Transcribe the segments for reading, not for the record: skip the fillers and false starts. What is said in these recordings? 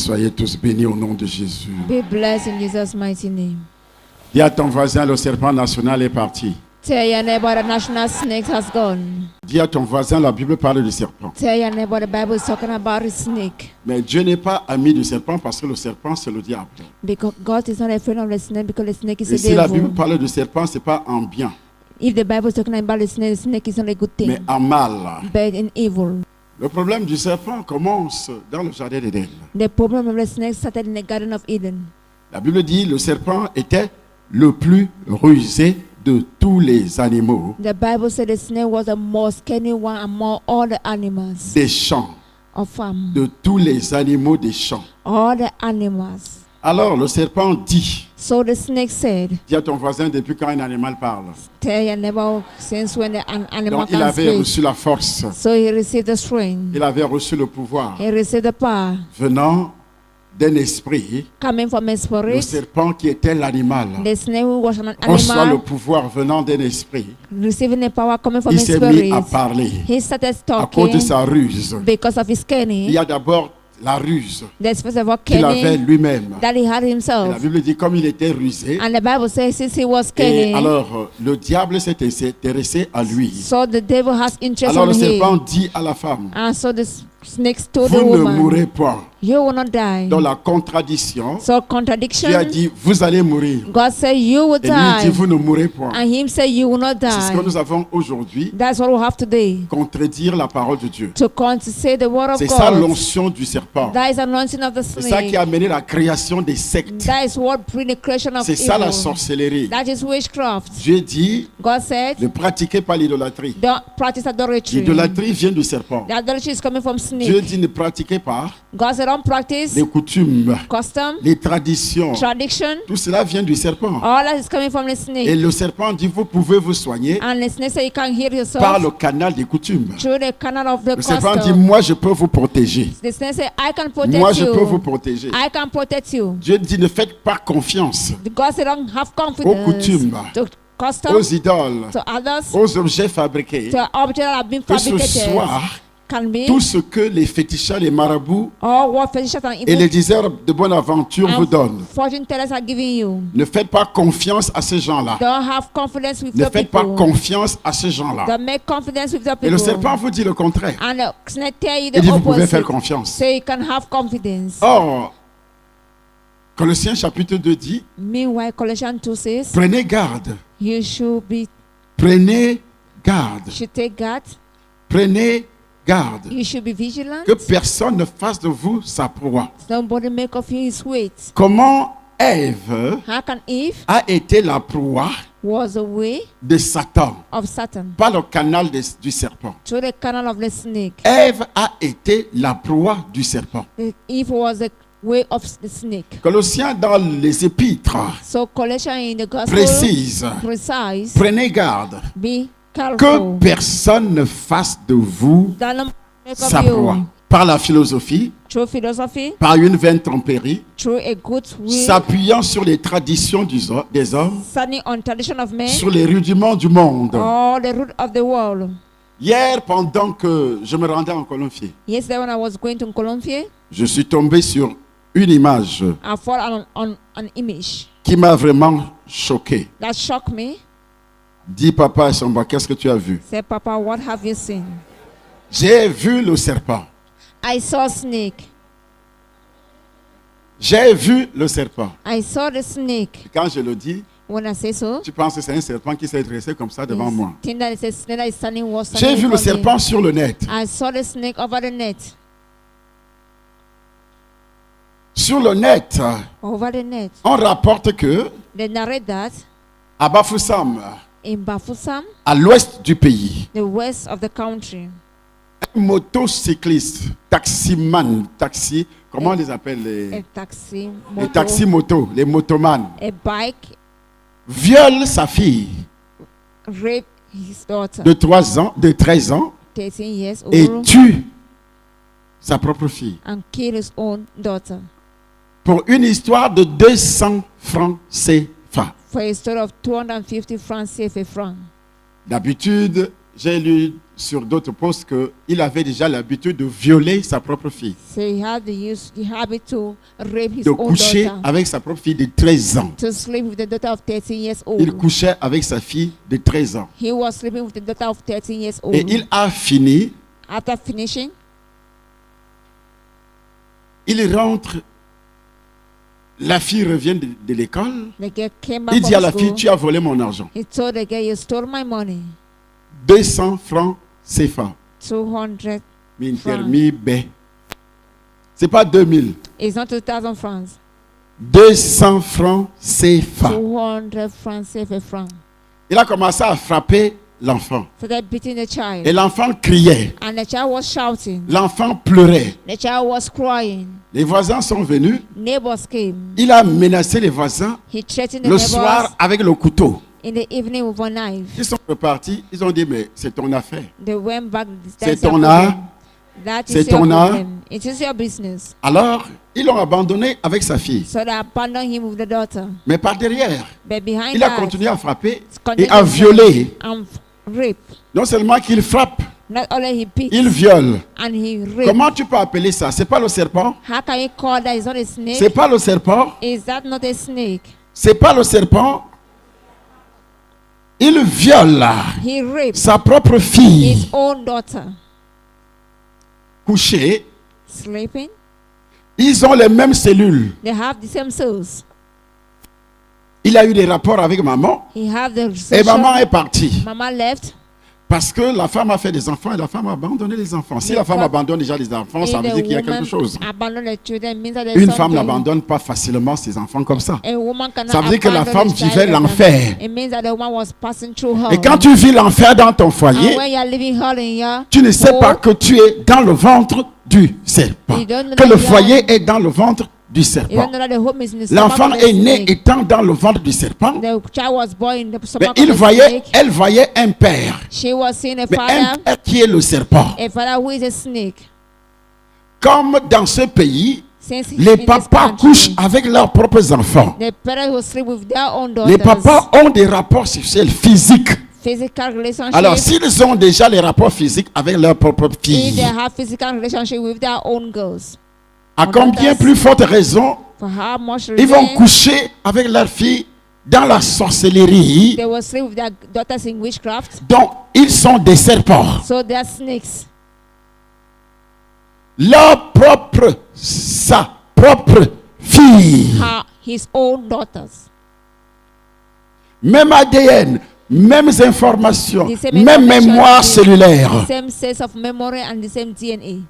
Soyez tous bénis au nom de Jésus. Be blessed in Jesus' mighty name. Dis à ton voisin, le serpent national est parti. Tell your neighbor the national snake has gone. Dis à ton voisin, la Bible parle du serpent. Tell your neighbor the Bible is talking about a snake. Mais Dieu n'est pas ami du serpent parce que le serpent, c'est le diable. Because God is not a friend of the snake because the snake is Et a si la devil. Bible parle du serpent, ce n'est pas en bien, If the Bible is talking about the snake is not a good thing, mais en mal. but in evil. Le problème du serpent commence dans le jardin d'Éden. The problem of the snake started in the Garden of Eden. La Bible dit le serpent était le plus rusé de tous les animaux The Bible said the snake was the most cunning one among all the animals des champs, of farm. de tous les animaux des champs. All the animals. Alors le serpent dit, So the snake said, dis à ton voisin depuis quand un animal parle. tell your neighbor since when an animal Donc il can avait speak. reçu la force, So he received the strength. il avait reçu le pouvoir He received the power venant d'un esprit. coming from a Le spirit. serpent qui était l'animal The snake was an reçoit le animal pouvoir venant d'un esprit. receiving the power coming from Il a s'est mis spirit. à parler He started à cause de talking sa ruse. because of his Il y cunning. a d'abord la ruse There's first of all qu'il avait cunning lui-même. that he had Et la himself. Bible dit comme il était rusé. And the Bible says since he was Et cunning, alors le diable s'est intéressé à lui. so the devil has interest Alors in le serpent him. dit à la femme, And so the snake told the vous ne woman, mourrez point. you will not die. Dans la contradiction, So Dieu contradiction, a dit, vous allez mourir. God said you will Et lui il dit, die. vous ne mourrez point. And him say you will not C'est ce que die. nous avons aujourd'hui, That's what we have today. contredire la parole de Dieu. To come to say the word of C'est ça God. l'onction du serpent. That is anointing of the C'est ça qui snake. a amené la création des sectes. That is what bring the creation of C'est ça la evil. sorcellerie. That is witchcraft. Dieu dit, God said, ne pratiquez pas l'idolâtrie. don't practice idolatry. L'idolâtrie vient du serpent. The idolatry is coming from Dieu snake. dit, ne pratiquez pas God said, don't practice les coutumes, custom, les traditions. tradition. Tout cela vient du serpent. All that is coming from the Et snake. le serpent dit, vous pouvez vous soigner And the snake say you can heal par le yourself canal des coutumes. through the canal of the Le serpent dit, custom. moi je peux vous protéger. The snake say, I can Moi protect je peux vous you. protéger. I can protect you. Dieu dit, ne faites pas confiance God said, don't have aux confidence coutumes, to custom, aux idoles, to others, aux objets fabriqués. to objects that have been Que ce fabricated. soit Can be tout ce que les fétichards, les marabouts all what physicians and et les evil diseurs de bonne aventure vous donnent. fortune tellers are giving you. Ne faites pas confiance à ces gens-là. Don't have confidence with Ne the faites pas people. confiance à ces gens-là. Don't make confidence with the Et le people. serpent vous dit le contraire. And the snake tell you Il dit, the vous pouvez faire opposite. confiance. So you can have confidence. Or, Colossiens chapitre 2 dit, Meanwhile, Colossians 2 says, prenez garde, you should take guard. prenez garde, You should be vigilant. que personne ne fasse de vous sa proie. Nobody make of you his weight. Comment Ève How can Eve a été la proie was away de Satan of Satan par le canal du serpent? through the canal of the snake? Ève a été la proie du serpent. Eve was the way of the snake. Colossiens dans les épîtres So Colossians in the gospel précise, precise, prenez garde be que careful. personne ne fasse de vous That no make sa of proie. you Par la philosophie, through philosophy, par une vaine tromperie, through a good will, s'appuyant sur les traditions des hommes, standing on tradition of men, sur les rudiments du monde. or the root of the world. Hier, pendant que je me rendais en Colombier, Yesterday when I was going to Colombia, je suis tombé sur une image I fall on an image qui m'a vraiment choqué. that shocked me. Dis papa et son bas, qu'est-ce que tu as vu? Say, Papa, what have you seen? J'ai vu le serpent. I saw a snake. J'ai vu le serpent. I saw the snake. Quand je le dis, When I say so, tu penses que c'est un serpent qui s'est dressé comme ça devant moi. think that it's a snake that is standing J'ai vu le before me. serpent sur le net. I saw the snake over the net. Sur le net, Over the net. on rapporte que They narrate that à Bafoussam, in Bafoussam, à l'ouest du pays, the west of the country, un motocycliste, taxi, comment on les appelle a taxi, les taxis-motos, les motomans, a bike, viole sa fille rape his daughter, de 13 ans 13 years et old, tue sa propre fille and kill his own daughter pour une histoire de 200 francs CFA. for a story of 250 francs CFA franc. D'habitude, j'ai lu sur d'autres posts qu'il avait déjà l'habitude de violer sa propre fille, So he had the habit to rape his de own coucher daughter, avec sa propre fille de 13 ans. to sleep with the daughter of 13 years Il old. couchait avec sa fille de 13 ans. He was sleeping with the daughter of 13 years old. Et il a fini, After finishing, il rentre, la fille revient de l'école. the girl came back Il dit à from la fille, school. tu as volé mon argent. He told the girl, you stole my money. 200 francs CFA. 200. Mintermi B. C'est pas 2000. It's not 2,000 francs. 200 francs CFA. 200 francs, CFA francs. Il a commencé à frapper l'enfant. So they're beating the child. Et l'enfant criait. And the child was shouting. L'enfant pleurait. The child was crying. Les voisins sont venus. Neighbors came. Il a menacé les voisins He threatened the le neighbors soir avec le couteau. in the evening with a knife. Ils sont repartis. Ils ont dit, mais c'est ton affaire. They went back. C'est That's your ton problem. art. That C'est is your ton art. problem. It is your business. Alors, ils l'ont abandonné avec sa fille. So they abandoned him with the daughter. Mais par derrière, But behind il a that, continué à frapper et continued à to violer. and rape. Non seulement qu'il frappe, Not only he beats il viole. and he rapes. Comment tu peux appeler ça? C'est pas le serpent? How can you call that? Is not a snake? C'est pas le serpent? Is that not a snake? C'est pas le serpent? Il viole He raped sa propre his fille own daughter. couchée. Sleeping. Ils ont les mêmes cellules. They have the same cells. Il a eu des rapports avec maman He have the et maman sexual. est partie. Mama left. Parce que la femme a fait des enfants et la femme a abandonné les enfants. Si Mais la femme quoi- abandonne déjà les enfants, ça And veut the dire qu'il y a woman quelque chose. abandon the children means that there's Une femme something. n'abandonne pas facilement ses enfants comme ça. A woman cannot Ça veut dire que la abandon femme the child vivait like that. l'enfer. It means that the woman was passing through hell. Et quand tu vis l'enfer dans ton And foyer, when you are living hell in your tu ne sais home, pas que tu es dans le ventre du serpent. You don't know Que that le you are- foyer est dans le ventre du you serpent. don't know that the home is in the L'enfant stomach of est the né snake. étant dans le ventre du serpent. The child was born in the Mais stomach il of the voyait, snake. elle voyait un père. She was seeing a Mais un father, père qui est le serpent. a father who is a snake. Comme dans ce pays, Since les in this papas country, couchent avec leurs propres enfants. the parents will sleep with their own Les daughters. papas ont des rapports sexuels physiques. Physical relationship. Alors, s'ils ont déjà les rapports physiques avec leurs propres if they filles, have physical relationship with their own girls, à combien plus forte raison for how much ils vont reason coucher avec leurs filles dans la sorcellerie they will sleep with their daughters in witchcraft? dont ils sont des serpents. So they are snakes. Sa propre fille. His own daughters. Même ADN, mêmes informations, The same même information, mémoire the cellulaire. same sense of memory and the same DNA.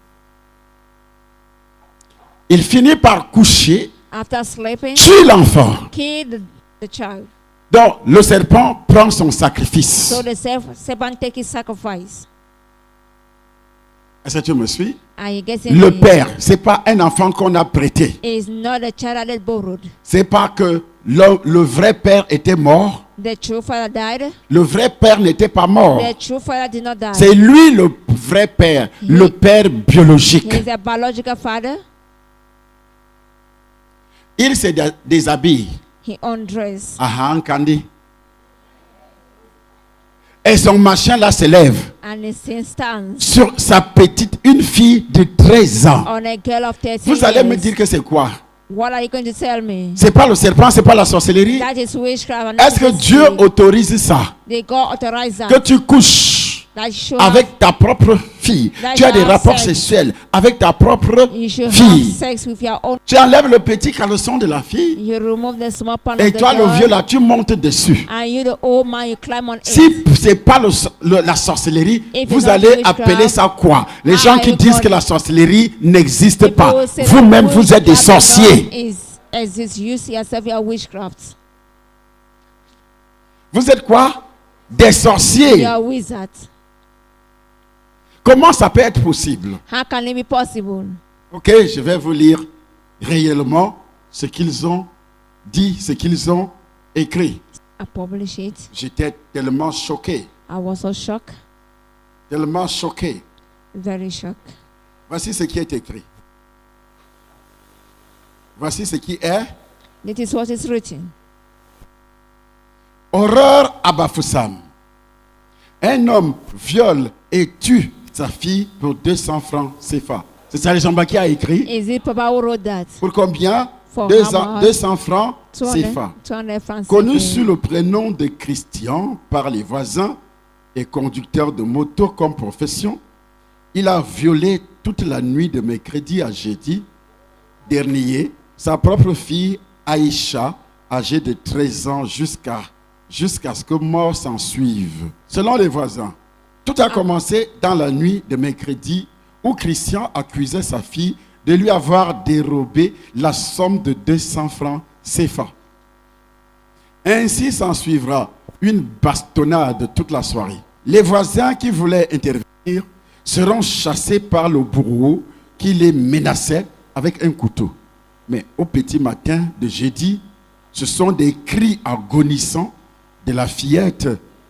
Il finit par coucher, After sleeping, tue l'enfant. kill the child. Donc, le serpent prend son sacrifice. So the serpent take his sacrifice. Est-ce que tu me suis? Are you getting Le me? père, c'est pas un enfant qu'on a prêté. Is not a child that borrowed. C'est pas que le vrai père était mort. The true father died. Le vrai père n'était pas mort. The true father did not die. C'est lui le vrai père, le père biologique. He is a biological father. Il se déshabille. He undressed. Ah, Kandi. Et son machin là se lève And he stands sur sa petite, une fille de 13 ans. on a girl of 13 Vous allez me years. dire que c'est quoi? What are you going to tell me? C'est pas le serpent, c'est pas la sorcellerie. That is witchcraft. and Est-ce that que is Dieu sin. autorise ça? They God authorize that. Que tu couches That you should avec ta propre fille. That Tu as you des have rapports sex. sexuels avec ta propre have, you should have fille. sex with your own. Tu enlèves le petit caleçon de la fille You remove the small part et of the toi le girl, vieux là, tu montes dessus. and you the old man, you climb on it. Si c'est pas la sorcellerie, If vous it's not allez witchcraft, appeler ça quoi? Les ah, gens qui you disent call- que la sorcellerie n'existe People pas. will say that Vous-même, vous êtes des witchcraft sorciers. Exists. You see yourself, you are witchcraft. Vous êtes quoi? Des sorciers. You are wizard. Comment ça peut être possible? How can it be possible? Ok, je vais vous lire réellement ce qu'ils ont dit, ce qu'ils ont écrit. I publish it. J'étais tellement choqué, I was so shocked, tellement choqué. very shocked. Voici ce qui est écrit. Voici ce qui est. That is what is written. Horreur à Bafoussam. Un homme viole et tue sa fille pour 200 francs CFA. C'est ça, Jean-Baptiste qui a écrit. Is it Papa who wrote that? Pour combien? For 200 francs 200 CFA. 200 francs Connu CFA. sous le prénom de Christian par les voisins et conducteur de moto comme profession, il a violé toute la nuit de mercredi à jeudi dernier sa propre fille Aïcha, âgée de 13 ans, jusqu'à ce que mort s'en suive. Selon les voisins, tout a commencé dans la nuit de mercredi où Christian accusait sa fille de lui avoir dérobé la somme de 200 francs CFA. Ainsi s'en suivra une bastonnade toute la soirée. Les voisins qui voulaient intervenir seront chassés par le bourreau qui les menaçait avec un couteau. Mais au petit matin de jeudi, ce sont des cris agonisants de la fillette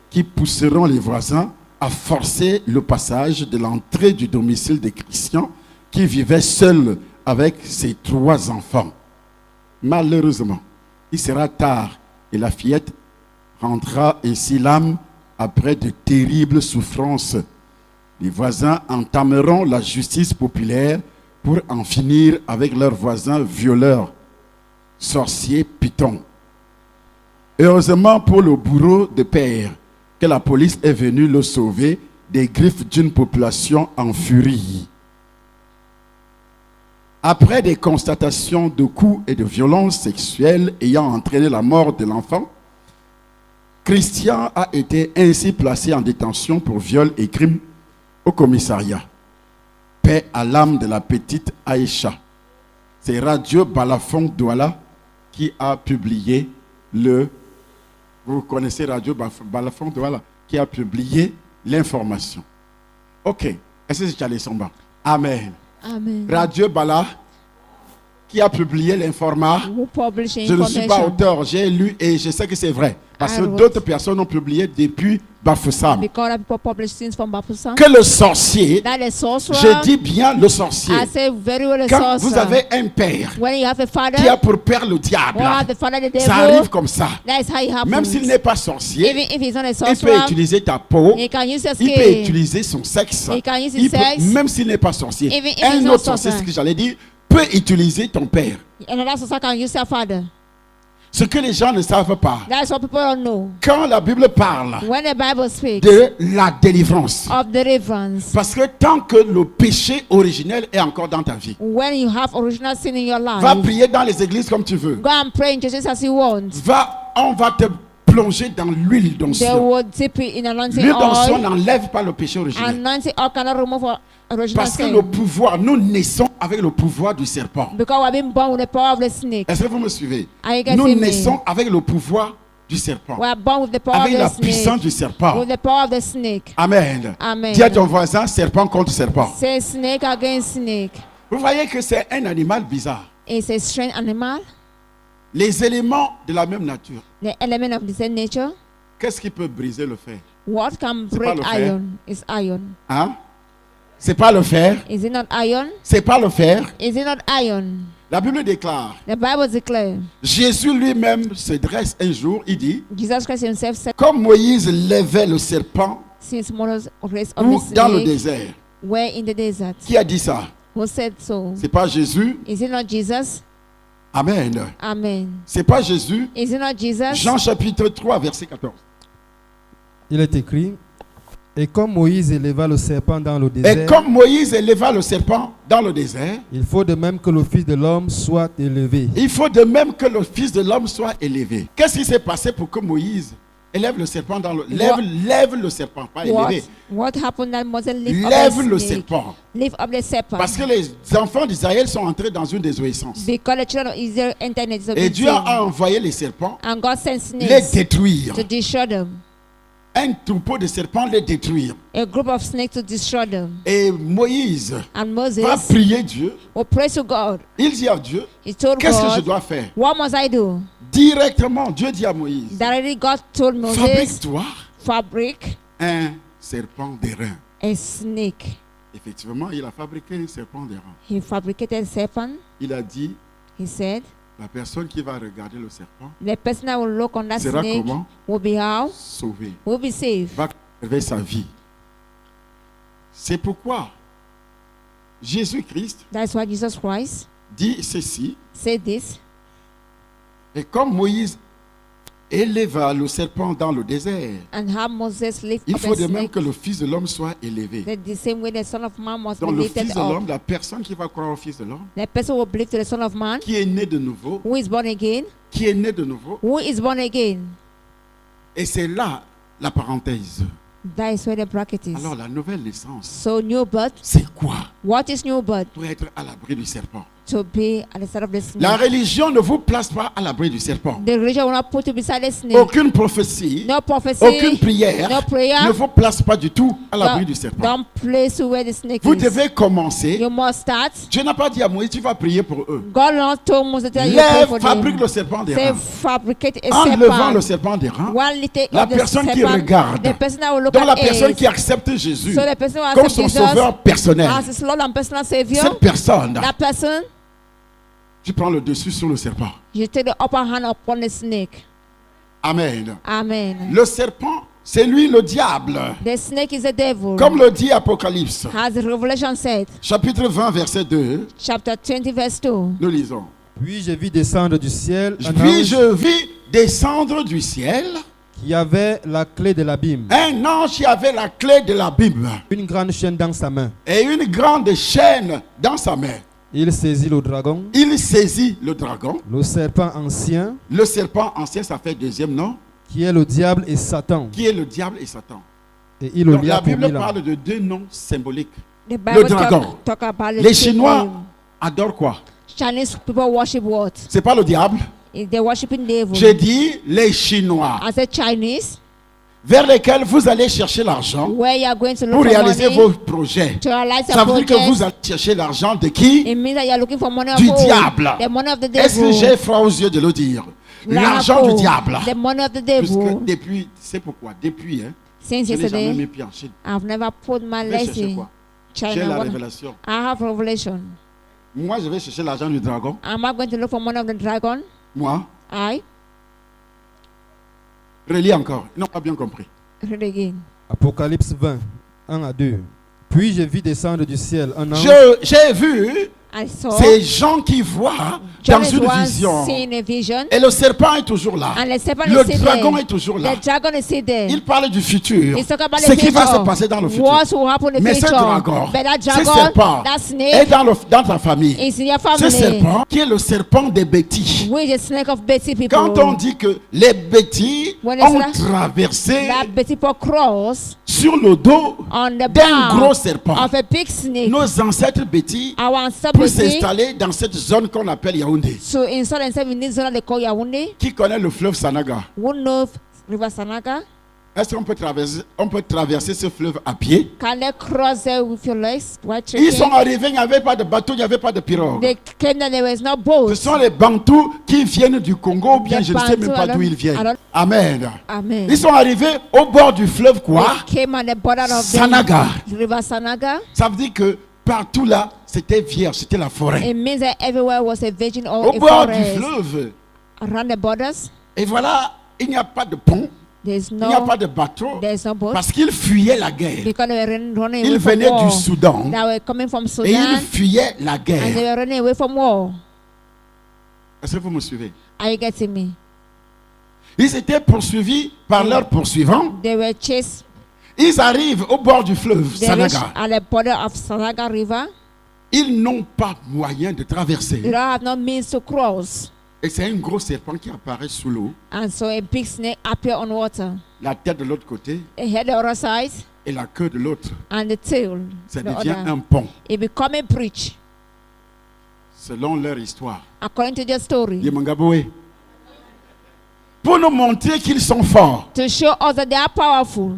qui pousseront les voisins à forcer le passage de l'entrée du domicile de Christian qui vivait seul avec ses 3 enfants. Malheureusement, il sera tard et la fillette rentrera ainsi l'âme après de terribles souffrances. Les voisins entameront la justice populaire pour en finir avec leurs voisins violeurs, sorciers, pitons. Heureusement pour le bourreau de père que la police est venue le sauver des griffes d'une population en furie. Après des constatations de coups et de violences sexuelles ayant entraîné la mort de l'enfant, Christian a été ainsi placé en détention pour viol et crime au commissariat. Paix à l'âme de la petite Aïcha. C'est Radio Balafon Douala qui a publié le... Vous connaissez Radio Balafon Douala qui a publié l'information. Ok. Est-ce que c'est Charlie Somba? Amen. Amen. Radio Bala qui a publié l'information. Who publish Je ne suis pas information? auteur, j'ai lu et je sais que c'est vrai. Parce que I wrote. d'autres personnes ont publié depuis Bafoussam. Because people publish things from Bafoussam. Que le sorcier, That is sorcerer. je dis bien le sorcier, I say very well a quand vous sorcerer. avez un père When you have a father, qui a pour père le diable, or have the father the devil, ça arrive comme ça. that is how it happens. Même s'il n'est pas sorcier, Even if he's not a il peut sorcerer, utiliser ta peau, he can use his il peut skin. utiliser son sexe, He can use his il peut- sex. même s'il n'est pas sorcier. Even if he's Un not autre sorcier, sorcerer. ce que j'allais dire, peut utiliser ton père. Another sorcerer can use your father. Ce que les gens ne savent pas, That's what people don't know. quand la Bible parle When the Bible speaks de la délivrance, of deliverance, parce que tant que le péché originel est encore dans ta vie, when you have original sin in your va life, prier dans les églises comme tu veux. go and pray in churches as you want. On va te plonger dans l'huile They d'onction. will dip it in anointing L'huile d'onction oil. n'enlève pas le péché originel. Anointing oil cannot remove original Parce que sin. le pouvoir, nous naissons avec le pouvoir du serpent. Because we have been born with the power of the snake. Est-ce que vous me suivez? Are you getting Nous me? naissons avec le pouvoir du serpent. We are born with the power Avec of la the puissance snake. du serpent. With the power of the snake. Amen. Amen. Dis à ton voisin, serpent contre serpent. Say snake against snake. Vous voyez que c'est un animal bizarre. It's a strange animal. Les éléments de la même nature. The element of the same nature. Qu'est-ce qui peut briser le fer? What can C'est break pas le fer. iron is iron. Hein? C'est pas le fer. Is it not iron? C'est pas le fer. Is it not iron? La Bible déclare. The Bible declares. Jésus lui-même se dresse un jour, il dit, Jesus Christ himself said, comme Moïse levait le serpent since Moses raised up ou the dans le snake, désert. were in the desert. Qui a dit ça? Who said so? C'est pas Jésus. Is it not Jesus? Amen. Amen. C'est pas Jésus. Is it not Jesus? Jean chapitre 3, verset 14. Il est écrit, et comme Moïse éleva le serpent dans le Et désert, comme Moïse éleva le serpent dans le désert, il faut de même que le Fils de l'homme soit élevé. il faut de même que le Fils de l'homme soit élevé. Qu'est-ce qui s'est passé pour que Moïse élève le serpent dans le... Lève le serpent, pas élevé. What happened that Moses lift up Lève the le snake? serpent. Lift up the serpent. Parce que les enfants d'Israël sont entrés dans une désobéissance. Because the children of Israel entered into Et Dieu disobedience. a envoyé les serpents And God sent les snakes détruire. to destroy them. Un troupeau de serpents les détruire. A group of snakes to destroy them. Et Moïse And va Moses prier Dieu. will pray to God. Il dit à Dieu, He told qu'est-ce que je God, dois faire? what must I do? Directement, Dieu dit à Moïse, Directly God told Moses, fabrique-toi fabric un serpent d'airain. a snake. Effectivement, il a fabriqué un serpent d'airain. He fabricated a serpent. Il a dit, He said, la personne qui va regarder le serpent the person that will look on that sera snake comment? will be how? Sauvé. Will be saved. Va préserver sa vie. C'est pourquoi Jésus-Christ That's why Jesus Christ dit ceci. said this. Et comme Moïse éleva le serpent dans le désert, And how Moses lifted il up faut a de même snake. que le Fils de l'homme soit élevé. That the same way the Son of Man must be Donc le lifted Fils de up. l'homme, la personne qui va croire au Fils de l'homme, The person who believes to the Son of Man, qui est né de nouveau, who is born again, qui est né de nouveau. who is born again. Et c'est là la parenthèse. That is where the bracket is. Alors la nouvelle naissance, So new birth, c'est quoi? what is new birth? Pour être à l'abri du serpent. To be at the side of the snake. La religion ne vous place pas à l'abri du serpent. The religion will not put you beside the snake. Aucune prophétie, No prophecy. aucune prière No prayer. ne vous place pas du tout à l'abri Don't, du serpent. don't place you where the snake Vous is. devez commencer. You must start. Dieu n'a pas dit à Moïse, tu vas prier pour eux. God not told Moses that you pray Lève, for fabrique them. le serpent des Say reins. fabricate a En levant le serpent. serpent des reins, One little la of the personne qui serpent, regarde, the person that will look donc at la personne it. qui accepte Jésus So the person who comme accepts son Jesus sauveur personnel, as his Lord and personal Savior, cette personne, that person, tu prends le dessus sur le serpent. you take the upper hand upon the snake. Amen. Amen. Le serpent, c'est lui le diable. The snake is the devil. Comme le dit Apocalypse, As the Revelation said, chapitre 20, verset 2, chapter 20, verse 2. nous lisons. Puis je vis descendre du ciel un Puis ange je vis descendre du ciel qui avait la clé de l'abîme, un ange qui avait la clé de l'abîme une grande chaîne dans sa main. et une grande chaîne dans sa main. Il saisit le dragon, Il saisit le dragon. le serpent ancien, Le serpent ancien, ça fait deuxième nom, qui est le diable et Satan, qui est le diable et Satan. et il le Donc, lia la pour Bible 1000 ans. parle de deux noms symboliques. The Bible dragon. talk about the Les two Chinois names. adorent quoi? Chinese people worship what? C'est pas le diable. They worshiping devil. J'ai dit les Chinois, I said Chinese, vers lesquels vous allez chercher l'argent where you are going to look pour for réaliser money vos projets. to realize Ça your veut dire que vous project. allez chercher l'argent de qui? It means that you are looking for money of Du who? diable. The money of the Est-ce que devil. j'ai froid aux yeux de le dire? L'argent du diable. The money of the Puisque devil. depuis, c'est pourquoi? Depuis, hein, Since je n'ai jamais mis yesterday, pied en Chine. I've never put my Je vais legs chercher in quoi? J'ai China. la What- révélation. I have revelation. Moi, je vais chercher l'argent du dragon. Am I going to look for money of the dragon? Moi, I relis encore. Ils n'ont pas bien compris. read again. Apocalypse 20, 1 à 2. Puis je vis descendre du ciel un ange J'ai vu I saw ces gens qui voient John dans is une once vision. seen a vision, Et le serpent est toujours là. and the serpent Le is still dragon there. est toujours là. The dragon is still there. Il parle du futur. He's talking about Ce the qui va future. se passer dans le futur. What will happen in the Mais ce future? dragon, But that ce dragon, serpent that est snake dans ta famille. is in your Ce family. serpent qui est le serpent des bêtis. Which is snake of Betty people. Quand on dit que les bêtis When ont it's traversé that Betty people cross sur le dos on the d'un gros back serpent, of a big snake. nos ancêtres bêtis Our ancestor pour Betty s'installer dans cette zone qu'on appelle Yaoundé. so install themselves in this zone they call Yaoundé. Qui connaît le fleuve Sanaga? Who knows River Sanaga? Est-ce qu'on peut traverser ce fleuve à pied? Can they cross there with your legs? While Ils sont trekking? arrivés, il n'y avait pas de bateau, il n'y avait pas de pirogue. They came there, there was no boat. Ce sont les Bantous qui viennent du Congo ou bien Les je ne sais même Bantous, pas d'où ils viennent. alors- Amen. Amen. Ils sont arrivés au bord du fleuve quoi? They came on the border of Sanaga. the River Sanaga. Ça veut dire que partout là, c'était vierge, c'était la forêt. It means that everywhere was a virgin or Au a bord du forest. fleuve. Around the borders, Et voilà, il n'y a pas de pont, there's il n'y a no, pas de bateau. there's no boat. Parce qu'ils fuyaient la guerre. Because they were running Ils away from venaient war. du Soudan They were coming from et ils Sudan fuyaient la and they guerre. were running away from war. Est-ce que vous me suivez? Are you getting me? Ils étaient poursuivis par leurs poursuivants. They were chased. Ils arrivent au bord du fleuve They reached Sanaga. at the border of Sanaga River. Ils n'ont pas moyen de They traverser. don't have no means to cross. Et c'est un gros serpent qui apparaît sous l'eau. And so a big snake appeared on water. La tête de l'autre côté A head the other side et la queue de l'autre. and the tail. Ça the devient other. un pont. It become a bridge. Selon leur histoire. According to their story. Yemangaboué. Pour nous montrer qu'ils sont forts. To show us that they are powerful.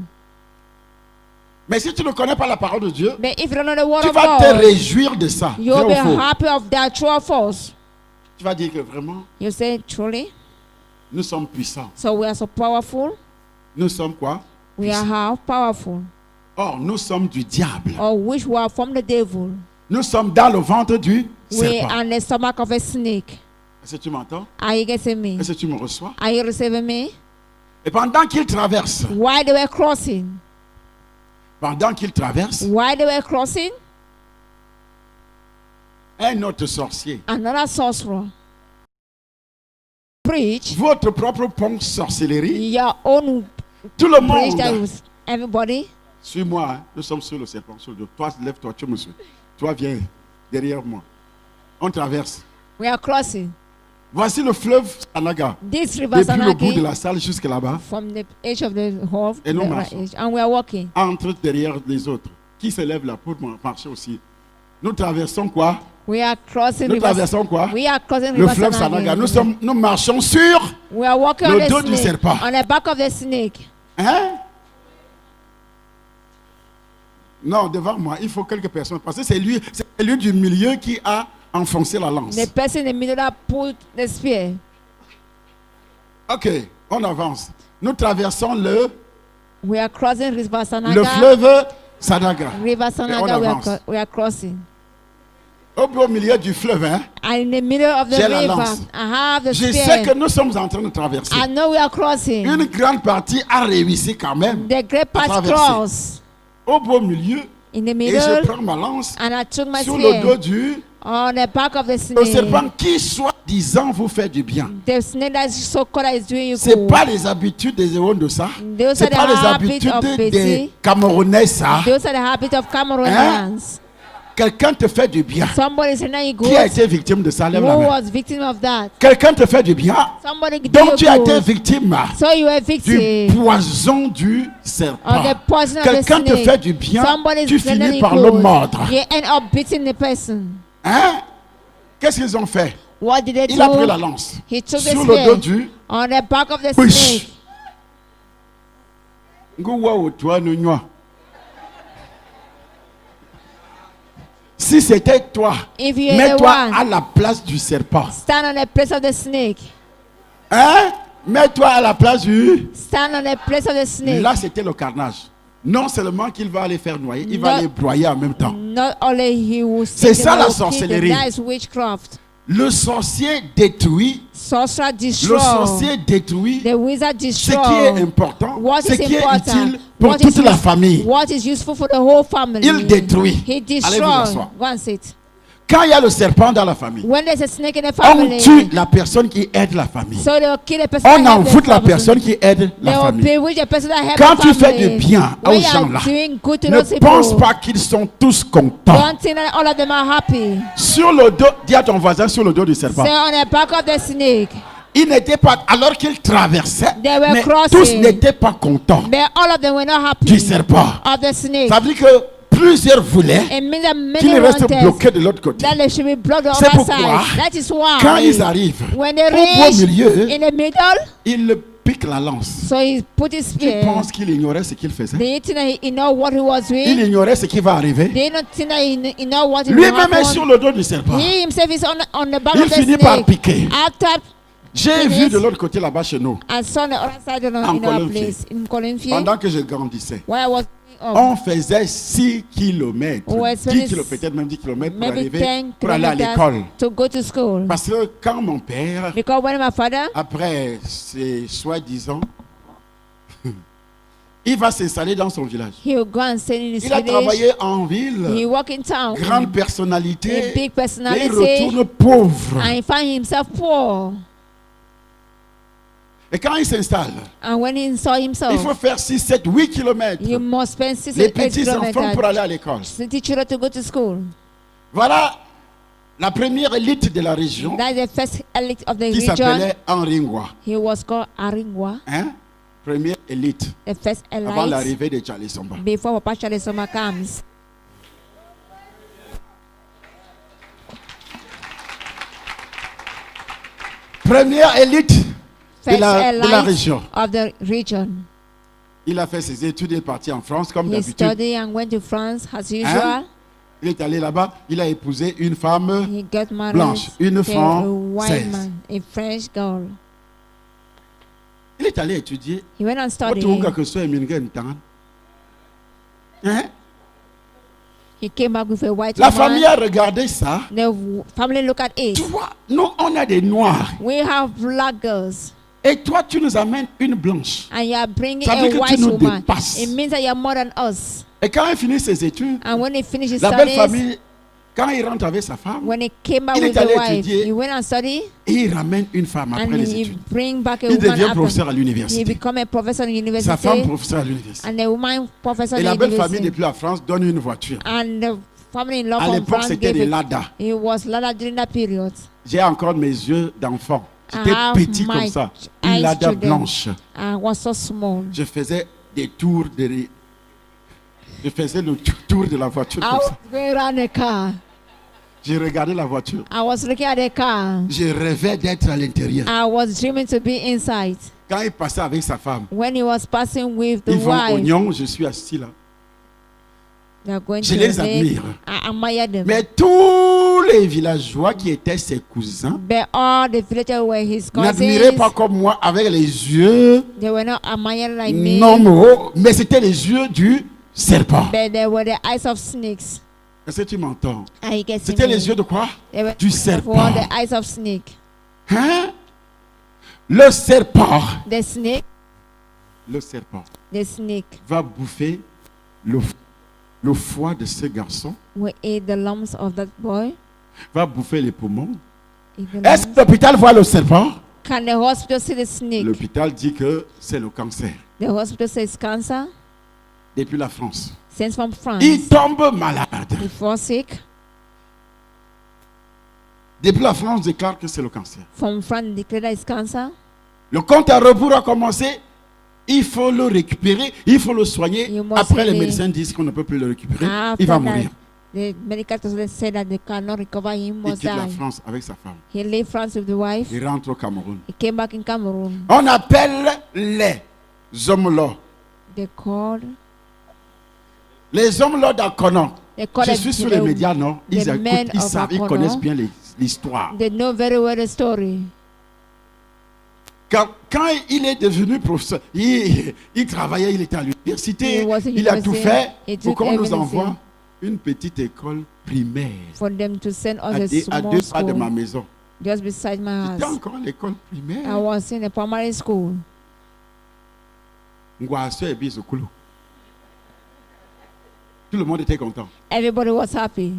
Mais si tu ne connais pas la parole de Dieu, But if you don't know the word tu of vas te God, réjouir de ça. you'll Vrai be ou faux? happy of that true or false. Tu vas dire que vraiment, You say truly. nous sommes puissants. So we are so powerful. Nous sommes quoi? We are how powerful. Or, nous sommes du diable. Or which we are from the devil. Nous sommes dans le ventre du We serpent. are in the stomach of a snake. Est-ce que tu m'entends? Are you getting me? Est-ce que tu me reçois? Are you receiving me? Et pendant qu'ils traversent, While they were crossing, Pendant qu'ils traversent, While they were crossing, un autre sorcier, another sorcerer preached votre propre pont sorcellerie, your own tout le preach that monde. was everybody. Suis-moi, hein. Nous sommes sur le serpent, sur le dos. Toi, lève-toi, tu me suis. Toi, viens derrière moi. On traverse. We are crossing. Voici le fleuve Sanaga. This river Depuis le bout de Sanaki la salle jusque là-bas, from the edge of the hall, Et nous the marchons. edge, and we are walking. entre derrière les autres. Qui se lève là pour marcher aussi? Nous traversons quoi? We are crossing Nous river. traversons quoi? We are crossing Le river fleuve Sanaga. Sanaki. Nous marchons sur. We are walking le on dos the du snake, serpent. on the back of the snake. Hein? Non, devant moi, il faut quelques personnes. Parce que c'est lui du milieu qui a enfoncé la lance. The person in the middle that pulled the spear. Ok, on avance. Nous traversons le We are crossing river Sanaga. fleuve Sanaga. River Et on Sanaga, we are, avance. we are crossing. Au milieu du fleuve, hein, And in the middle of the J'ai la river, lance. I have the je sais spear. que nous sommes en train de traverser. I know we are crossing. Une grande partie a réussi quand même The great part traverser. cross au beau milieu. in the Et je middle, prends ma lance and I took my sur le dos spear du on the back of the le snake. serpent qui, soi-disant, vous fait du bien. The snake that is so called is doing you Ce n'est good. pas les habitudes des héros de ça. Those Ce are n'est pas the les habits of habitudes des Betty. Camerounais, ça. Those are the habits of Cameroonians. Quelqu'un te fait du bien. Somebody is saying you Qui a good. été victime de ça? Lève Who la main. was victim of that? Quelqu'un te fait du bien. Somebody did Donc you tu as été good. victime So you were du victim poison du serpent. of the poison of the Quelqu'un te snake. fait du bien, Somebody tu is finis really par le good. mordre. You end up beating the person. Hein? Qu'est-ce qu'ils ont fait? What did they Il a pris la do? lance He took the sur le dos spear du on the back of the Push. snake. Ngouwa ou toi, Nunua. Si c'était toi, If you are the mets-toi à one, la place du serpent. stand on the place of the snake. Hein? Mets-toi à la place du... Stand on the place of the snake. Là, c'était le carnage. Non seulement qu'il va les faire noyer, il va Non. les broyer en même temps. Not only he will C'est save ça, them, la he will kill them. sorcellerie. That is witchcraft. Le sorcier détruit, Sorcerer le destroy. sorcier détruit The wizard ce qui est destroy. important, What ce is qui est important? utile pour What toute is la use- famille. What is useful for the whole family. Il détruit. He Allez vous destroy. asseoir. Go and sit. Quand il y a le serpent dans la famille, When there's a snake in the on family, tue la personne qui aide la famille. so they will kill the person On that helps envoûte the la family. personne qui aide They la will famille. bewitch the person that helps Quand the tu fais family. du bien aux When you gens are là, doing good to ne those people, pense pas qu'ils sont tous contents. don't think that all of them are happy. Sur le dos, dis à ton voisin sur le dos du serpent. Say on the back of the snake. Ils n'étaient pas, alors qu'ils traversaient, They were mais crossing. tous n'étaient pas contents But all of them were not happy du serpent. of the snake. Ça veut dire que plusieurs voulaient It means that many qu'ils restent wanted bloqués de l'autre côté. that they should be blocked on C'est the other pourquoi, side. That is why quand ils arrivent when they au beau reach milieu, in the middle, ils piquent la lance. so he put his Tu spear. penses qu'il ignorait ce qu'il faisait? They think that he know what he was Il doing. ignorait ce qui va arriver. They don't think that he know what he will Lui-même est sur happen. le dos du serpent. He himself is on the back Il of the finit par snake. piquer. After J'ai vu de l'autre côté là-bas chez nous, I saw on the other side in our Colinfield. place in Colinfield, pendant que je grandissais. where I was growing up. On faisait 6 kilomètres, Ouais, 10 kilomètres, peut-être même 10 kilomètres pour, Maybe 10 arriver, pour aller à l'école. kilometers to go to school. Parce que quand mon père, Because when my father, après ses soi-disant, il va s'installer dans son village. he will go and stay in his Il a village. travaillé en He ville, walk in town. grande A personnalité, big mais personality. il retourne pauvre. And he found himself poor. Et quand il s'installe, And when he saw il faut himself, faire 6, 7, 8 kilomètres. you must spend 6 Les to 8 petits enfants pour kilometers aller à l'école. to teach children to go to school. Voilà la première élite de la région That is the first elite of the qui region. s'appelait Henri Ngwa. He was called Aringwa, Hein? Première élite the first avant elite l'arrivée de Charlie Somba. before Papa Charlie Soma comes. Première élite de First la elite région. of the region. Il a fait ses études, il est parti en France comme He d'habitude. studied and went to France as usual. Il est allé là-bas, il a épousé une femme. He got married Blanche, une to a Française. white man, a French girl. Il est allé étudier. He went on Votre studying. oncle que soit Eminem Tan. Hein? He came back with a white La famille woman. a regardé ça. The family look at Tu it. vois, nous on a des noirs. We have black girls, Et toi tu nous amènes une blanche. and you are bringing Ça veut a que tu white nous woman. dépasses. It means that you are more than us. Et quand il finit ses études, And when he finished his la belle studies, famille, quand il rentre avec sa femme, when he came back il with est the allé wife, étudier. he went and studied, et il ramène une femme après and les he études. bring back a Il woman devient after. professeur à He l'université. become a professor in Sa femme university, professeur à l'université. and the woman professor Et in la belle famille university. depuis la France donne une voiture. And the family-in-law À from l'époque, France c'était gave des it. Lada. It was Lada during that period. J'ai encore mes yeux d'enfant. J'étais have petit comme my ça. eyes Une Lada to them. blanche. I was so small. Je faisais des tours de... Je faisais le tour de la voiture I comme was ça. going around the car. J'ai regardé la voiture. I was looking at the car. Je rêvais d'être à l'intérieur. I was dreaming to be inside. Quand il passait avec sa femme, When he was passing with the ils vont au wife, Nyon, je suis assis là. they're going Je to les the lake. admire. I admire them. Mais tous les villageois qui étaient ses cousins But all the villagers were his n'admiraient pas cousins. comme moi avec les yeux They were not admired like me, normaux, mais c'était les yeux du serpent. but they were the eyes of snakes. Est-ce que tu m'entends? And you get C'était les yeux de quoi? They were Du for serpent. the eyes of snake. Hein? Le serpent The snake va bouffer le foie de ce garçon, will eat the lumps of that boy. va bouffer les poumons. Eat the Est-ce lumps. que l'hôpital voit le serpent? Can the hospital see the snake? L'hôpital dit que c'est le cancer The hospital says cancer. depuis la France. Sent from France. Il tombe malade. He falls sick. Depuis la France déclare que c'est le cancer. From France, declared that it's cancer. Le compte à rebours a commencé. Il faut le récupérer, il faut le soigner. You must Après, les really- médecins disent qu'on ne peut plus le récupérer. After Il va that, mourir. the medical doctors said that they cannot recover him. Il Must quitte la die. France avec sa femme. He left France with the wife. Il rentre au Cameroun. He came back in Cameroon. On appelle les hommes-là. They called. Les hommes-là d'Akono. They called Je them suis sur the- les médias, non? Ils the men écoutent, ils of savent, ils Akono. connaissent bien l'histoire. They know very well the story. Quand il est devenu professeur, il travaillait, il était à l'université, He was in il a tout university. fait He pour took qu'on nous everything. envoie une petite école primaire For them to send us a à small deux pas de ma school maison. just beside my C'était house. encore à l'école I primaire. was in a primary school. Ngwaso et Bizokulu. Tout le monde était content. Everybody was happy.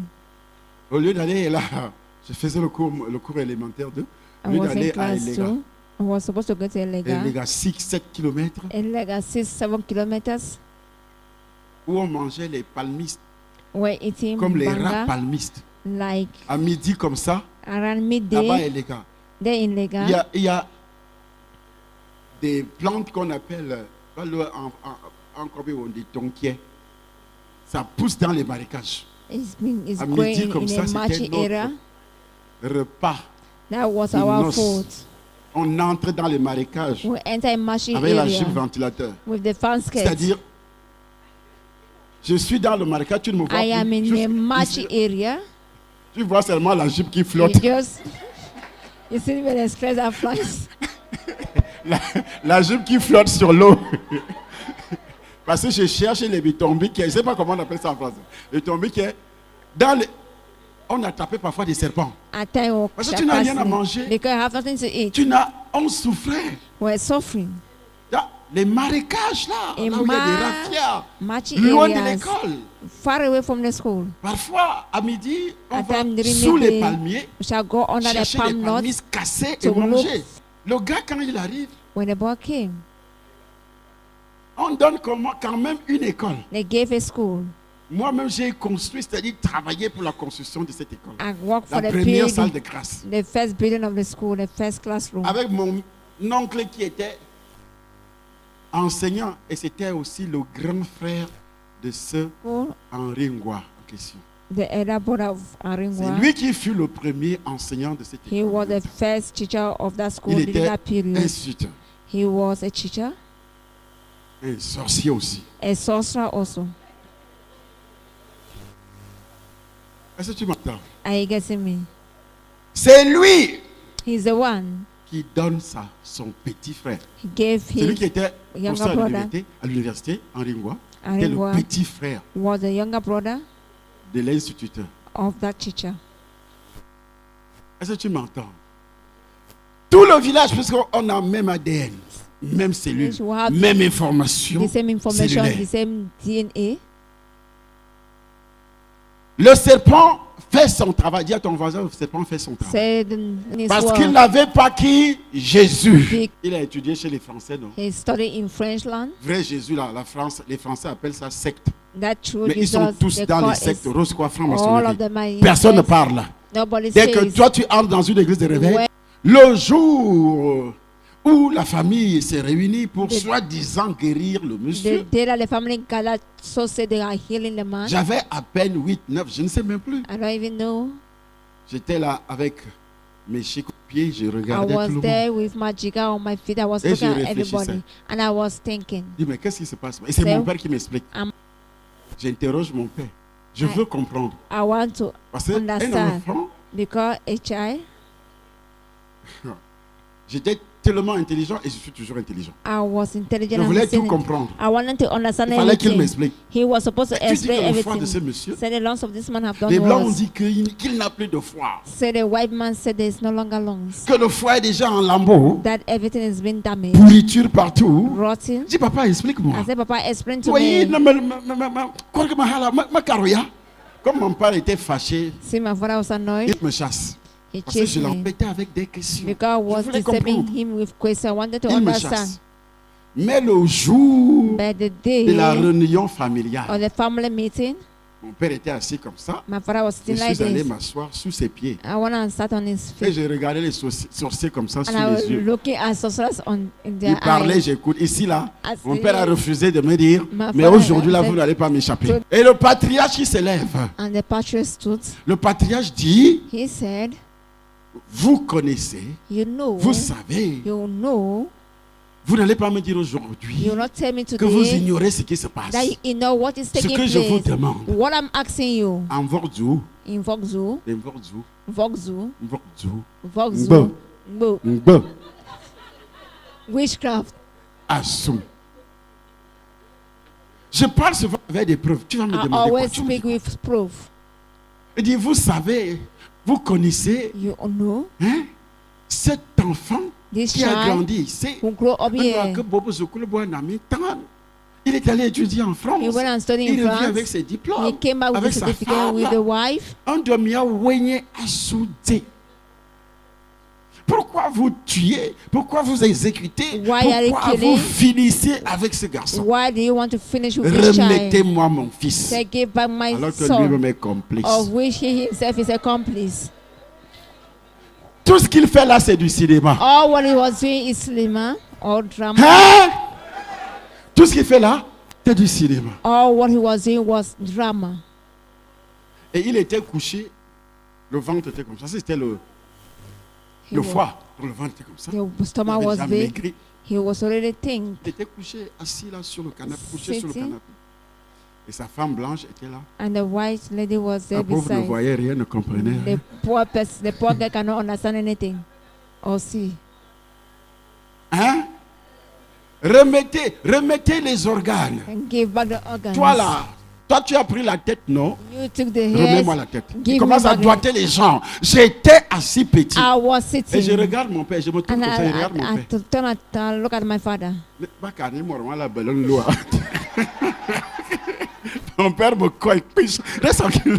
Au lieu d'aller là, je faisais le cours élémentaire 2. Au I lieu was in d'aller à class Elega. 2. I was supposed to go to Elega. Elega 6-7 km, Elega 6-7 kilometers. où on mangeait les palmistes, We're eating comme les rats banga palmistes. like À midi comme ça, around là-bas midday. Elega. There in Lega. Il y a des plantes qu'on appelle en Kobe, on dit tonquier. Ça pousse dans les marécages. It's À growing midi comme in ça, a marshy c'était area. notre repas. That was de our noces. food. On entre dans les marécages We enter a marshy avec la area jupe ventilateur. with the fan skirt. C'est-à-dire, je suis dans le marécage, tu ne me vois I am plus. in Juste a marshy ici, area. tu vois seulement la jupe qui You flotte. just you see when the stress are flies. La jupe qui flotte sur l'eau. Parce que je cherche les bitombiques, je ne sais pas comment on appelle ça en français. Les bitombiques, dans les... on attrapait parfois des serpents. At time of Parce que tu n'as rien à capacity, manger. because I have nothing to eat. On souffrait. We're suffering. Là, les marécages là, Et là où il y a des raffias, Marshy loin de areas, l'école. far away from the school. Parfois, à midi, on At va time during sous les midday, palmiers, We shall go under the chercher les palm nuts. palmiers cassés et to look. manger. Le gars, quand il arrive, When the boy came, on donne quand même une école. they gave a school. Moi-même, j'ai construit, c'est-à-dire travaillé pour la construction de cette école. I worked La for the première salle building, de grâce. the first building of the school, the first classroom. Avec mon oncle qui était enseignant et c'était aussi le grand frère de ce School, Henri Ngwa en question. the elder brother of C'est Aringwa. lui qui fut le premier enseignant de cette He école. was the first teacher of that school Il during était that period. instituteur, He was a teacher, un sorcier aussi. a sorcerer also. Est-ce que tu m'entends? Are you getting me? C'est lui He's the one. qui donne son petit frère. He gave C'est lui qui his était younger professeur brother. à l'université, Henri Ngwa. C'était le Aringwa petit frère was the younger brother de l'instituteur. of that teacher. Est-ce que tu m'entends? Tout le village, puisqu'on a même ADN, même cellule, Yes, we have même information The same information, cellulaire. the same DNA. Le serpent fait son travail. Dis à ton voisin, le serpent fait son travail. Said in his Parce word, qu'il n'avait pas qui? Jésus. He- Il a étudié chez les Français, non? he studied in French land. Vrai Jésus, là, la France, les Français appellent ça secte. That true Mais ils sont Jesus, tous the dans les call sectes, is rose quoi, all franc-maçonnerie. of them are in Personne ne sects. parle. Nobody Dès que says toi tu entres dans une église de réveil, Ouais. le jour où la famille s'est réunie pour The- soi-disant guérir le monsieur, the day that the family gathered, so say they are healing the man. j'avais à peine 8, 9, je ne sais même plus. I don't even know. J'étais là avec mes chics pieds, je I regardais was tout le monde. there with my jigger on my feet. I was Et je looking at réfléchissais. everybody, and I was thinking. Je dis, mais qu'est-ce qui se passe? Et c'est C'est- mon père qui m'explique. Am- J'interroge mon père. Je veux comprendre. I want to Parce qu'un understand. enfant, because a child, j'étais tellement intelligent et je suis toujours intelligent. I was intelligent Je and voulais tout listening. comprendre. I wanted to understand Il fallait qu'il everything. m'explique. He was supposed to Tu dis explain que le foie de ce everything. monsieur, Say the lungs of this man have done les blancs ont worse. dit qu'il n'a plus de foie. Say the white man said there is no longer lungs. Que le foie est déjà en lambeaux, That everything has been damaged, pourriture partout. rotten. Je dis, papa, explique-moi. I said, Papa, explain to Oui, me. non, ma caroya. Comme mon père était fâché, See, my father was annoyed. il me chasse. He Parce que je chased me l'embêtais avec des questions. because I was Je voulais disturbing comprendre. him with questions. I wanted to Il me understand. chasse. Mais le jour But the de la day réunion of familiale, the family meeting, mon père était assis comme ça. my father was Je sitting like suis allé this. m'asseoir sous ses pieds. I went and sat on his Et feet. j'ai regardé les sourcils comme ça sous And I was les yeux. looking at sorcerers in Il their parlait, eyes. j'écoute. Ici, là, I mon said, père a refusé de me dire, My mais father aujourd'hui, là, said- vous n'allez pas m'échapper. Et le patriarche, il s'élève. And the patriarch stood. Le patriarche dit, He said, vous connaissez, you know, vous savez, you know, vous n'allez pas me dire aujourd'hui you will not tell me que vous today ignorez ce qui se passe. that you know what is Ce taking que je vous place. demande, What I'm asking you en Vordzou, in Vogzu, Vordzou, Vogzu, Vordzou, Vogzu, Mbo, Mbe, witchcraft. Assou. Je parle souvent avec des preuves. Tu vas me I demander quoi? always Tu me dis speak quoi? with proof. Il dit, vous savez, vous connaissez You know, hein, cet enfant this qui a child grandi ici. who grew up here, Il est allé étudier en France. he went and studied Il in revient avec France. ses diplômes. He came back with avec a sa certificate femme. with the wife. Un demi-heure, assoudé. Pourquoi vous tuez? Pourquoi vous exécutez? Why are you Pourquoi killing? vous finissez avec ce garçon? Why do you want to finish with this child? Remettez-moi mon fils. Say, give back my Alors que son, lui-même est complice. of which he himself is accomplice. Tout ce qu'il fait là, c'est du cinéma. All what he was doing is cinema or drama. Hein? Tout ce qu'il fait là, c'est du cinéma. All what he was doing was drama. Et il était couché, le ventre était comme ça. C'était le He le was- foie. Le ventre était comme ça. The Il stomach avait was déjà big. maigri. He was already thin. Il était couché, assis là sur le canapé, couché sur le Sitting. canapé. Et sa femme blanche était là. And the white lady was there La pauvre ne beside. voyait rien, ne comprenait rien. The poor person, the poor girl cannot understand anything or see. Hein? Remettez les organes. And give back the organs. Toi là, toi tu as pris la tête, non? You took the Remets-moi head. la tête. Give Il commence me à back doigter les gens. J'étais assis petit. I was Et je sitting. regarde mon père, je me tourne And comme ça, je regarde mon I père. turn and look at my father. Mais, bah, carré, moi, la belle loi. Mon père me colle. Reste tranquille.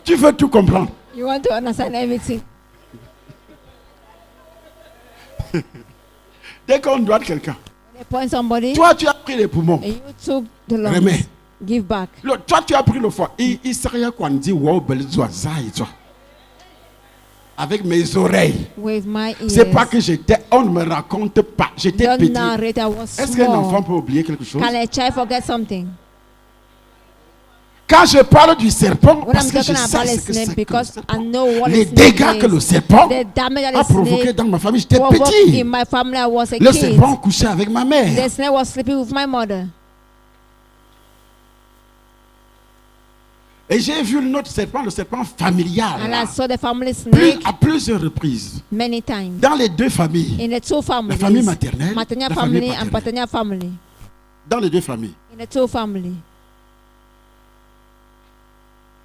Tu veux tout comprendre. You want to understand everything. Dès qu'on doit quelqu'un, They point somebody, toi tu as pris les poumons. and you took the lungs. Remets. Give back. Toi tu as pris le foie. Il serait quoi on dit wow, belle joie, ça et toi. Avec mes oreilles. With my ears. C'est pas que j'étais, on ne me raconte pas. J'étais Don't petit. narrate, I was Est-ce qu'un enfant small. peut oublier quelque chose? Can a child forget something? Quand je parle du serpent, When parce I'm que je talking about sais a ce que snake, c'est que le because I serpent. know what Les a snake dégâts que le is. serpent The damage that a a provoqué snake dans ma famille, j'étais provoked petit. in my family, I was a Le kid. serpent couchait avec ma mère. The snake was sleeping with my mother. Et j'ai vu notre serpent, le serpent familial, And là, I saw the family snake à plusieurs reprises. many times. Dans les deux familles. In the two families. famille maternelle, Maternal la famille family and paternelle. paternal family. Dans les deux familles. In the two family.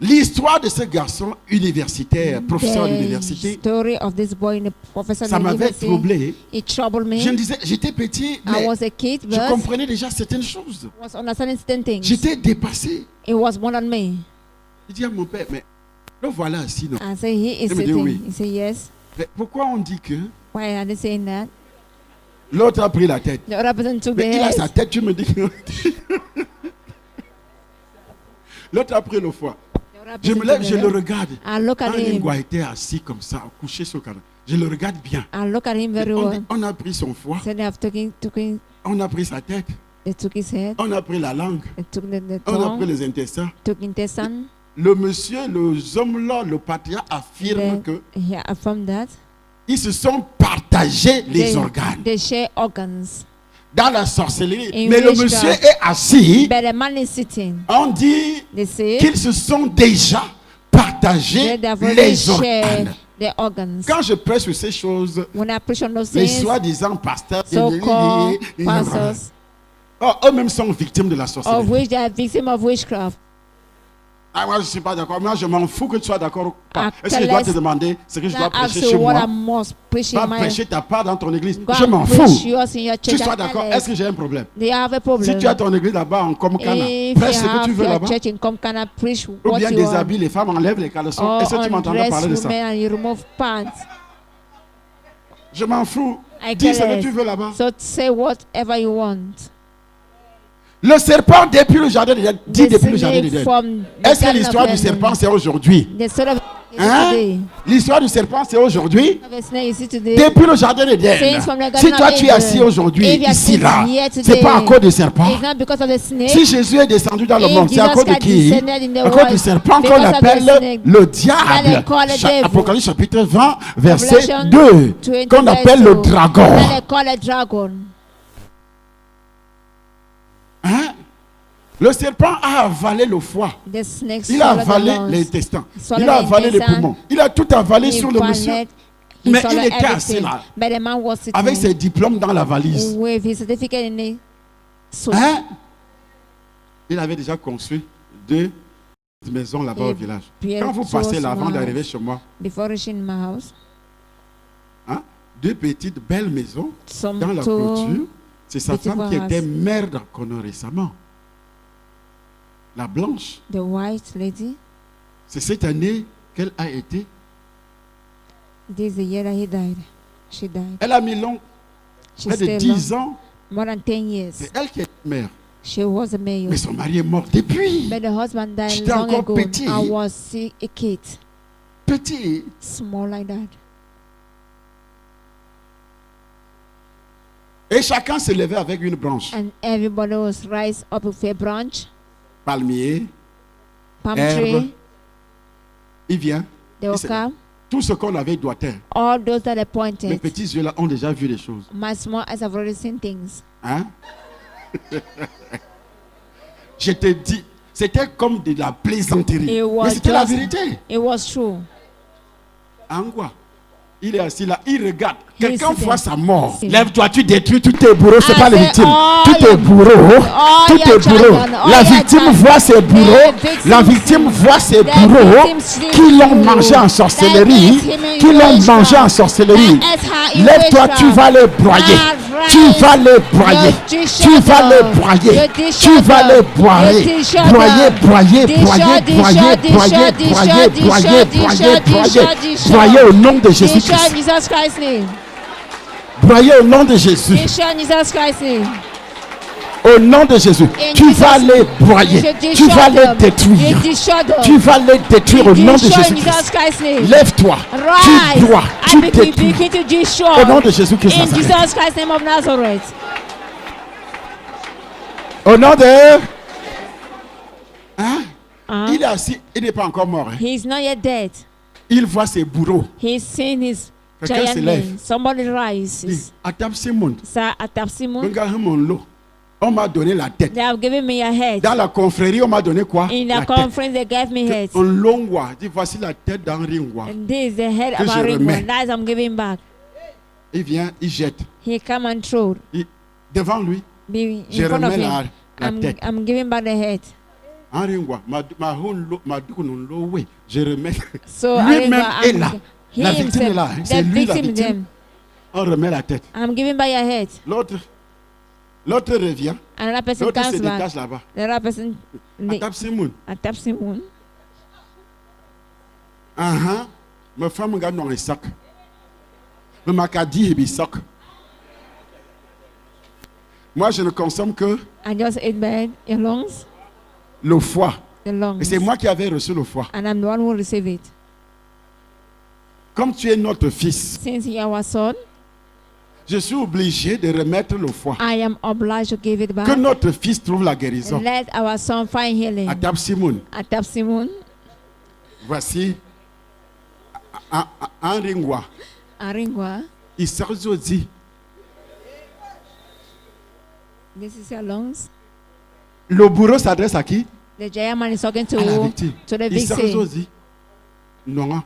L'histoire de ce garçon universitaire, professeur The d'université, story of this boy in the professor ça in the m'avait university, troublé. it troubled me. Je me disais, j'étais petit, I mais was a kid, je but comprenais déjà certaines choses. was understanding certain things. J'étais dépassé. It was more than me. Il dit à mon père, mais le voilà assis. Non? I say, he is Il me dit sitting. oui. He said, yes. Mais pourquoi on dit que Why are they saying that? l'autre a pris la tête? The other person took the Mais il a sa head. tête, tu me dis que... L'autre a pris le foie. The other Je me person lève, took je the le head. regarde. I look at him. Ringwa était assis comme ça, couché sur le canapé. Je le regarde bien. I look at him very On, well. on a pris son foie, So they have taken, on a pris sa tête, they took his head, on a pris la langue, they took the on a pris tongue, les intestins. took intestine. Le monsieur, les hommes-là, le patriarche affirme Then que he affirmed that ils se sont partagés les organes they share organs. dans la sorcellerie. In Mais le witchcraft. monsieur est assis. But the man is sitting. On dit They say qu'ils se sont déjà partagés they have already les shared organes. the organs. Quand je prêche sur ces choses, When I preach on those les things, soi-disant pasteurs, so-called pastors eux-mêmes sont victimes de la of sorcellerie. which they are victims of witchcraft. Ah, moi, je ne suis pas d'accord. Moi, je m'en fous que tu sois d'accord ou pas. Ah, Est-ce que je dois let's te demander ce que je dois Now ask prêcher you chez what I moi? must preach in Pas my prêcher ta part dans ton église. go Je and m'en preach fous. yours in your Tu church. sois and d'accord. others. Est-ce que j'ai un problème? They have a problem. Si tu as ton église là-bas en Komkana, If prêche you ce que tu have veux your là-bas. church in Komkana, preach Ou what bien you des want. habits, les femmes enlèvent les caleçons. Or Est-ce que tu m'entendras undress parler de ça? women and you remove pants. Je m'en fous. I Dis ce care que less. tu veux là-bas. So say whatever you want. Le serpent depuis le jardin d'Éden. Dis The depuis le jardin snake d'Éden. from the Est-ce que Garden l'histoire of du Eden. serpent c'est aujourd'hui? The story of Hein? today. L'histoire du serpent c'est aujourd'hui? Of a snake you see today. Depuis le jardin d'Éden. Since from the Garden Si toi of tu es Eden. assis aujourd'hui, If you are ici sitting là, here c'est today, pas à cause du serpent. It's not because of the snake. Si Jésus est descendu dans le If monde, c'est à Jesus cause de Christ qui? descended in the À cause world, du serpent qu'on because of the appelle snake. le diable. That they call the devil. Apocalypse chapitre 20, verset Revelation 2, 20 qu'on appelle le verse 2. dragon. That they call a dragon. Hein? Le serpent a avalé le foie. The snake Il a swallowed the avalé lungs. l'intestin. Swallowed Il a the avalé les intestine. poumons. Il a tout avalé He sur le monsieur. swallowed- he Mais il swallowed était assis everything. là, But the man was sitting avec ses diplômes dans la valise. with his certificate in it. So Hein? Il avait déjà construit 2 maisons là-bas au He village. built Quand vous 2 passez là avant small d'arriver house. chez moi, Before reaching my house, hein, 2 petites belles maisons some dans la 2 clôture. C'est sa beautiful femme qui était house. mère d'Akono récemment. La blanche. the white lady. C'est cette année qu'elle a été. This is the year that he died. She died. Elle a mis long, She près de stayed 10 long, ans. more than 10 years. C'est elle qui est mère. She was a male. Mais son mari est mort depuis. But the husband died J'étais long encore ago. petit. I was sick, a kid, Petit. small like that. Et chacun se levait avec une branche. And everybody was rise up with a branch, Palmier. palm Herbe. tree. Il vient. They will It's- come. Tout ce qu'on avait doit être. All those that are Mes pointed. petits yeux là ont déjà vu les choses. My small eyes have already seen things. Hein? Je te dis, c'était comme de la plaisanterie. It was Mais c'était la just- vérité. It was true. Angwa. Il est assis là, il regarde. He is Quelqu'un sitting. voit sa mort. Sitting. Lève-toi, tu détruis tous tes bourreaux. C'est I pas les say, victimes. all Tous tes your- bourreaux. all Tous your tes bourreaux. children, all La your victime children. voit ses bourreaux. The victim La victime sees- voit ses the bourreaux victim sees qui l'ont you. mangé en sorcellerie. That is him in Qui l'ont witchcraft. mangé en sorcellerie. That is her in Lève-toi, tu witchcraft. vas les broyer. Arise. Tu vas les broyer. Your Tu vas les dishonor. broyer. Your Tu vas les dishonor. broyer. Your dishonor. Broyer, broyer, Dishonor, broyer, dishonor, broyer, broyer, dishonor, broyer, dishonor, broyer, dishonor, broyer, dishonor. broyer au nom de Destroy Jésus-Christ. Jesus Christ's name. Broyer au nom de Jésus. Destroy Jesus Christ's name. Au nom de Jésus. In Tu Jesus' vas les broyer. You Tu vas les them. détruire. You destroy them. Tu vas les détruire au You nom de destroy in Jésus-Christ. Jesus Christ's name. Lève-toi. Rise. Tu dois. Tu And détruis. begin to destroy. Au nom de Jésus-Christ. In Nazareth. Jesus Christ's name of Nazareth. Au nom de... Hein? Uh-huh. Il est assis. Il n'est pas encore mort. Hein. He's not yet dead. Il voit ses bourreaux. He's seen his Quelqu'un giant se lève. man. Somebody Il rises. Attrape ce monde. Sir Atapsimon, Regarde mon lot. On m'a donné la tête. they have given me a head. Dans la confrérie, on m'a donné quoi? In La the tête. conference, they gave me head. En longwa. Dis voici la tête d'Henri Ngwa. And this is the head Que of je a ring remets. one. That is I'm giving back. Il vient, il jette. He come and throw Devant lui, be je in front of remets la him. tête. I'm giving back the head. Henri Ngwa. Ma doukounonlo, je remets. So Lui-même Aringa, est là. La victime est là. C'est The lui la victim victime. them. On remet la tête. I'm giving back your head. L'autre revient. Another person L'autre se comes back. détache là-bas. The other person Attrape Simon. Atapsimon. Ma femme gagne dans les sacs. Me macadi et bisac. Moi, je ne consomme que I just ate bad your lungs, le foie. the lungs. Et c'est moi qui avais reçu le foie. And I'm the one who received it. Comme tu es notre fils, Since you are our son, je suis obligé de remettre le foie. I am obliged to give it Que back. notre fils trouve la guérison. Let our son find healing. À Tab Simon, At Tapsimon, voici un ringwa. Aringwa, Il s'est dit, this is your lungs. le bourreau s'adresse à qui? The giant man is talking À la victime. to the Il s'est victim. dit, non.